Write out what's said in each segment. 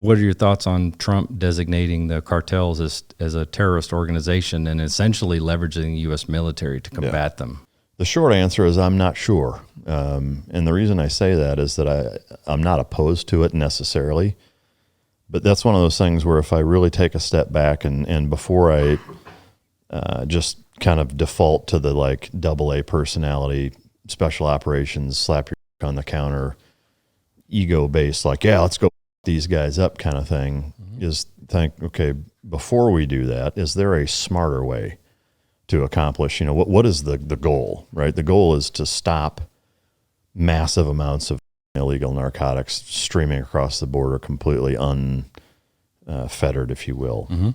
What are your thoughts on Trump designating the cartels as a terrorist organization and essentially leveraging the U.S. military to combat them? The short answer is I'm not sure. And the reason I say that is that I'm not opposed to it necessarily. But that's one of those things where if I really take a step back and before I just kind of default to the like AA personality, special operations, slap your on the counter, ego-based, like, yeah, let's go these guys up kind of thing, is think, okay, before we do that, is there a smarter way to accomplish, what is the goal, right? The goal is to stop massive amounts of illegal narcotics streaming across the border completely unfettered, if you will.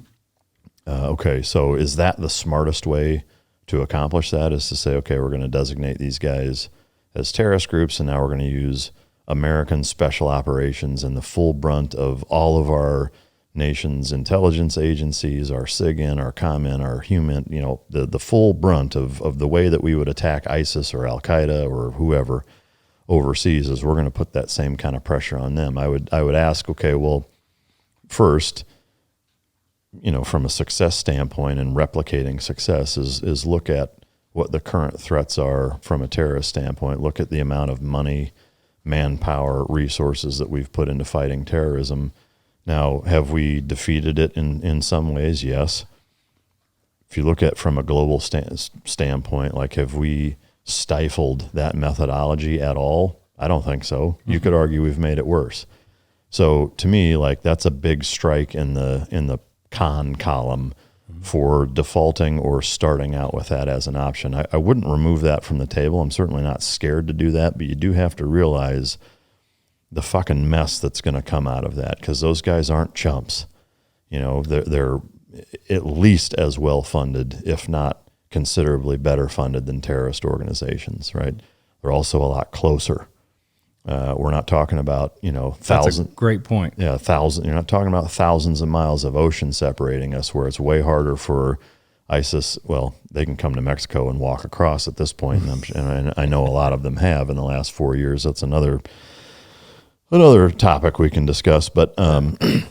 Okay, so is that the smartest way to accomplish that, is to say, okay, we're going to designate these guys as terrorist groups, and now we're going to use American special operations and the full brunt of all of our nation's intelligence agencies, our SIGINT, our COMINT, our HUMINT, the full brunt of the way that we would attack ISIS or Al-Qaeda or whoever overseas, is we're going to put that same kind of pressure on them. I would ask, okay, well, first, from a success standpoint and replicating success is look at what the current threats are from a terrorist standpoint. Look at the amount of money, manpower, resources that we've put into fighting terrorism. Now, have we defeated it in some ways? Yes. If you look at from a global standpoint, like, have we stifled that methodology at all? I don't think so. You could argue we've made it worse. So to me, like, that's a big strike in the con column for defaulting or starting out with that as an option. I wouldn't remove that from the table. I'm certainly not scared to do that, but you do have to realize the fucking mess that's going to come out of that, because those guys aren't chumps. They're at least as well funded, if not considerably better funded than terrorist organizations, right? They're also a lot closer. We're not talking about, thousands. That's a great point. Yeah, thousands. You're not talking about thousands of miles of ocean separating us, where it's way harder for ISIS. Well, they can come to Mexico and walk across at this point, and I know a lot of them have in the last 4 years. That's another topic we can discuss. But to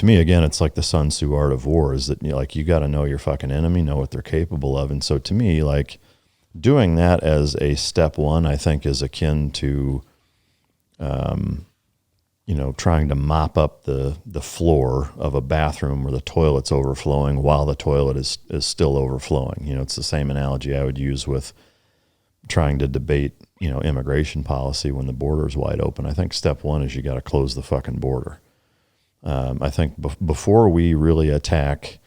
me, again, it's like the Sun Tzu art of war, is that you got to know your fucking enemy, know what they're capable of, and so to me, like, doing that as a step one, I think, is akin to, trying to mop up the floor of a bathroom where the toilet's overflowing while the toilet is still overflowing. It's the same analogy I would use with trying to debate, immigration policy when the border is wide open. I think step one is you got to close the fucking border. I think before we really attack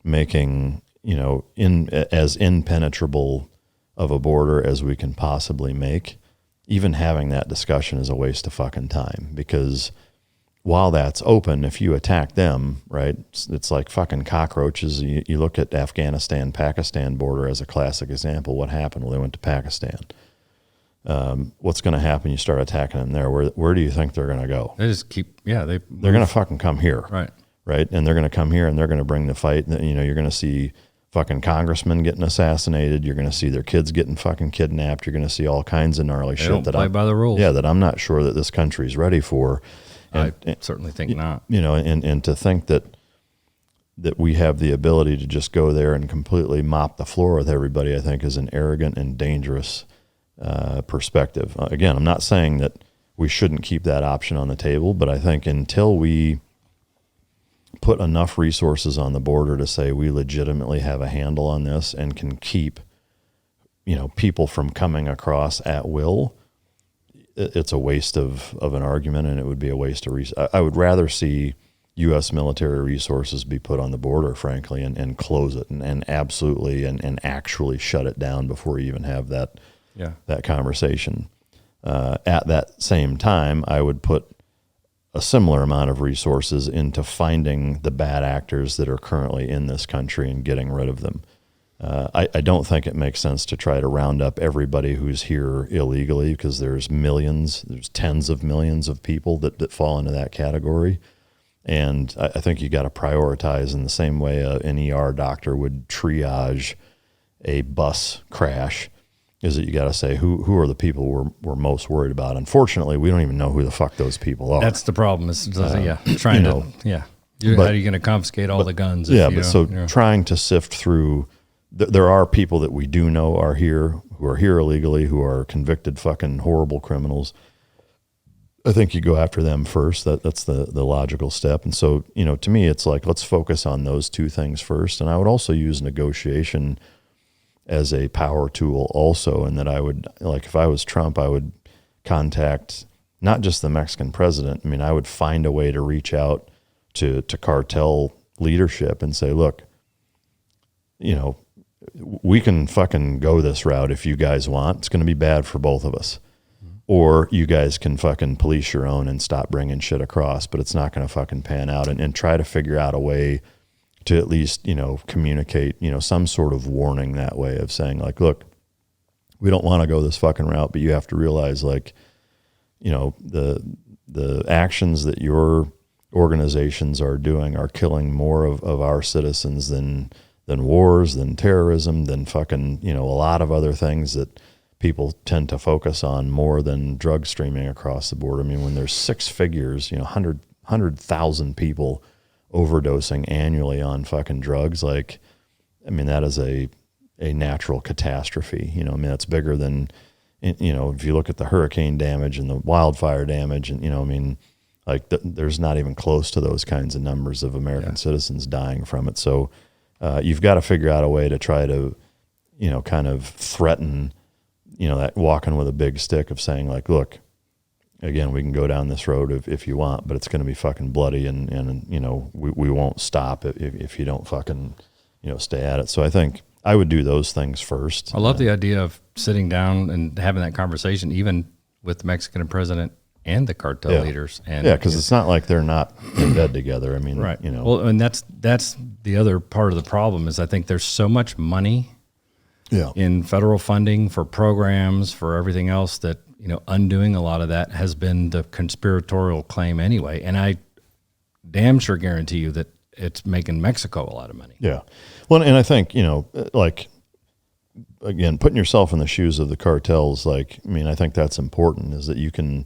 making, as impenetrable of a border as we can possibly make, even having that discussion is a waste of fucking time, because while that's open, if you attack them, right, it's like fucking cockroaches. You look at Afghanistan-Pakistan border as a classic example. What happened? Well, they went to Pakistan. What's going to happen? You start attacking them there. Where do you think they're going to go? They just keep, they're going to fucking come here. Right. And they're going to come here and they're going to bring the fight. You're going to see fucking congressmen getting assassinated. You're going to see their kids getting fucking kidnapped. You're going to see all kinds of gnarly shit don't play by the rules. Yeah, that I'm not sure that this country's ready for. And, I certainly think not. And to think that we have the ability to just go there and completely mop the floor with everybody, I think, is an arrogant and dangerous perspective. Again, I'm not saying that we shouldn't keep that option on the table, but I think until we put enough resources on the border to say we legitimately have a handle on this and can keep, people from coming across at will, it's a waste of an argument, and it would be a waste of I would rather see U.S. military resources be put on the border, frankly, and close it and absolutely and actually shut it down before you even have that conversation. At that same time, I would put a similar amount of resources into finding the bad actors that are currently in this country and getting rid of them. I don't think it makes sense to try to round up everybody who's here illegally, because there's tens of millions of people that fall into that category. And I think you got to prioritize in the same way an ER doctor would triage a bus crash. is that you got to say who are the people we're most worried about. Unfortunately, we don't even know who the fuck those people are. That's the problem. Is trying to how are you going to confiscate all the guns? Trying to sift through. There are people that we do know are here, who are here illegally, who are convicted fucking horrible criminals. I think you go after them first. That's the logical step. And so, to me, it's like, let's focus on those two things first. And I would also use negotiation as a power tool also. And that I would, like, if I was Trump, I would contact not just the Mexican president. I mean, I would find a way to reach out to cartel leadership and say, look, we can fucking go this route if you guys want. It's going to be bad for both of us. Or you guys can fucking police your own and stop bringing shit across, but it's not going to fucking pan out, and try to figure out a way to at least, communicate, some sort of warning that way of saying like, look, we don't want to go this fucking route, but you have to realize like, the actions that your organizations are doing are killing more of our citizens than wars, than terrorism, than fucking, a lot of other things that people tend to focus on more than drug streaming across the board. I mean, when there's six figures, 100,000 people overdosing annually on fucking drugs, like, I mean, that is a natural catastrophe. I mean, that's bigger than, if you look at the hurricane damage and the wildfire damage, and, there's not even close to those kinds of numbers of American citizens dying from it. So you've got to figure out a way to try to, kind of threaten, that walking with a big stick of saying like, look, again, we can go down this road if you want, but it's going to be fucking bloody, and we won't stop if you don't fucking, stay at it. So I think I would do those things first. I love the idea of sitting down and having that conversation, even with the Mexican president and the cartel leaders. And because it's not like they're not in bed together. I mean, right. Well, and that's the other part of the problem is I think there's so much money in federal funding for programs, for everything else that, undoing a lot of that has been the conspiratorial claim anyway. And I damn sure guarantee you that it's making Mexico a lot of money. Yeah. Well, and I think, like, again, putting yourself in the shoes of the cartels, like, I mean, I think that's important, is that you can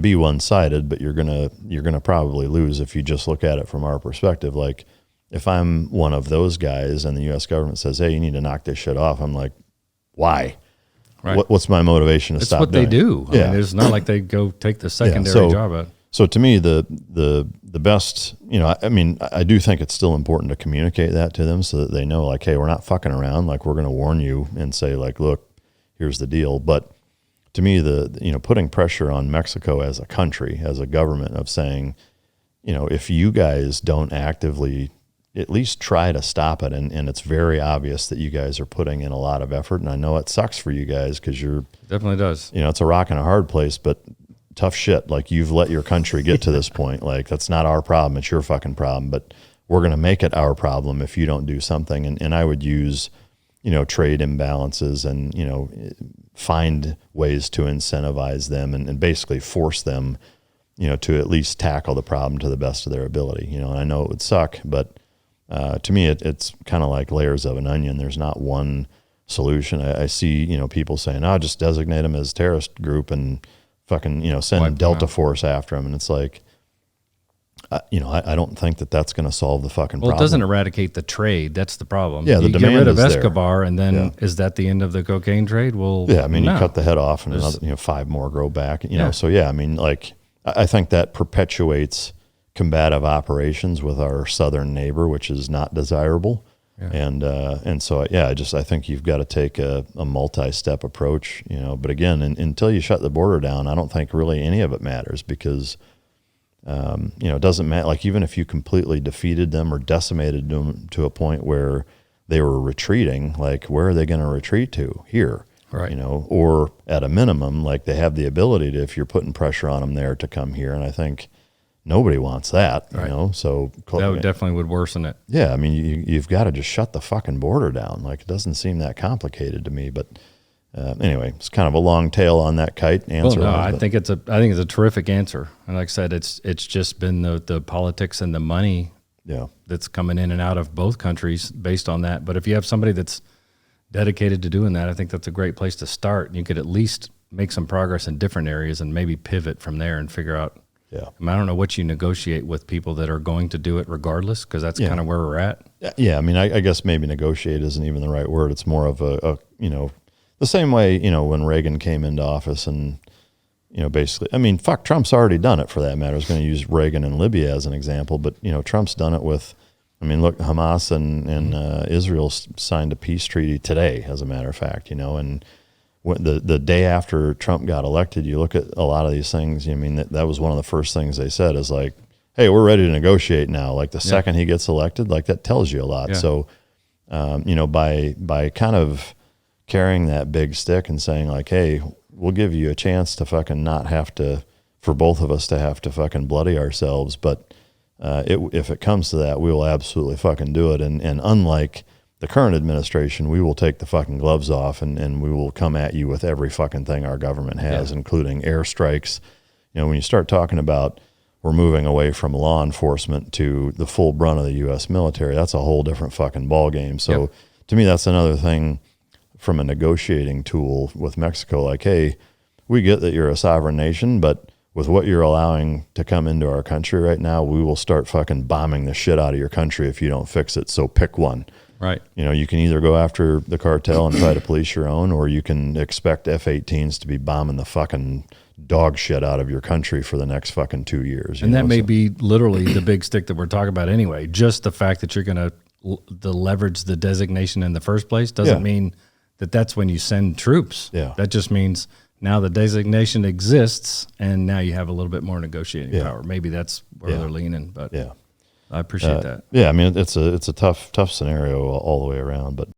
be one-sided, but you're gonna probably lose if you just look at it from our perspective. Like, if I'm one of those guys and the U.S. government says, hey, you need to knock this shit off, I'm like, why? Right. What's my motivation to stop doing it? It's what they do. I mean, it's not like they go take the secondary job out. So to me, the best, I mean, I do think it's still important to communicate that to them so that they know, like, hey, we're not fucking around. Like, we're going to warn you and say, like, look, here's the deal. But to me, putting pressure on Mexico as a country, as a government, of saying, if you guys don't actively at least try to stop it, and it's very obvious that you guys are putting in a lot of effort, and I know it sucks for you guys because it definitely does. It's a rock and a hard place, but tough shit. Like, you've let your country get to this point. Like, that's not our problem; it's your fucking problem. But we're going to make it our problem if you don't do something. And I would use, trade imbalances and find ways to incentivize them and basically force them, to at least tackle the problem to the best of their ability. And I know it would suck, but to me, it's kind of like layers of an onion. There's not one solution. I see, people saying, "Oh, just designate them as terrorist group and fucking, send Delta Force after them." And it's like, I don't think that's going to solve the fucking problem. Well, it doesn't eradicate the trade. That's the problem. Yeah, the demand get rid of is Escobar, there. and then is that the end of the cocaine trade? Well, yeah, I mean, you cut the head off, and another, 5 more grow back. So yeah, I mean, like, I think that perpetuates combative operations with our southern neighbor, which is not desirable. Yeah. And so I think you've got to take a multi-step approach. But again, until you shut the border down, I don't think really any of it matters, because it doesn't matter. Like, even if you completely defeated them or decimated them to a point where they were retreating, like, where are they going to retreat to? Here, right? Or at a minimum, like, they have the ability to, if you're putting pressure on them there, to come here. And I think nobody wants that, so that definitely would worsen it. Yeah. I mean, you've got to just shut the fucking border down. Like, it doesn't seem that complicated to me, but anyway, it's kind of a long tail on that kite answer. Well, no, I think it's a terrific answer. And like I said, it's just been the politics and the money that's coming in and out of both countries based on that. But if you have somebody that's dedicated to doing that, I think that's a great place to start. And you could at least make some progress in different areas and maybe pivot from there and figure out. Yeah. I don't know what you negotiate with people that are going to do it regardless, because that's kind of where we're at. Yeah. I mean, I guess maybe negotiate isn't even the right word. It's more of a the same way, when Reagan came into office and, basically, I mean, fuck, Trump's already done it for that matter. I was going to use Reagan and Libya as an example, but, Trump's done it with, I mean, look, Hamas and Israel signed a peace treaty today, as a matter of fact, and when the day after Trump got elected, you look at a lot of these things. I mean, that was one of the first things they said is like, hey, we're ready to negotiate now. Like the second he gets elected, like that tells you a lot. Yeah. So, by kind of carrying that big stick and saying like, hey, we'll give you a chance to fucking not have to, for both of us to have to fucking bloody ourselves. But if it comes to that, we will absolutely fucking do it. And unlike the current administration, we will take the fucking gloves off and we will come at you with every fucking thing our government has, including airstrikes. When you start talking about we're moving away from law enforcement to the full brunt of the U.S. military, that's a whole different fucking ballgame. So to me, that's another thing from a negotiating tool with Mexico. Like, hey, we get that you're a sovereign nation, but with what you're allowing to come into our country right now, we will start fucking bombing the shit out of your country if you don't fix it. So pick one. Right. You can either go after the cartel and try to police your own, or you can expect F-18s to be bombing the fucking dog shit out of your country for the next fucking 2 years. And that may be literally the big stick that we're talking about anyway. Just the fact that you're going to leverage the designation in the first place doesn't mean that that's when you send troops. Yeah. That just means now the designation exists, and now you have a little bit more negotiating power. Maybe that's where they're leaning, but I appreciate that. Yeah, I mean, it's a tough scenario all the way around, but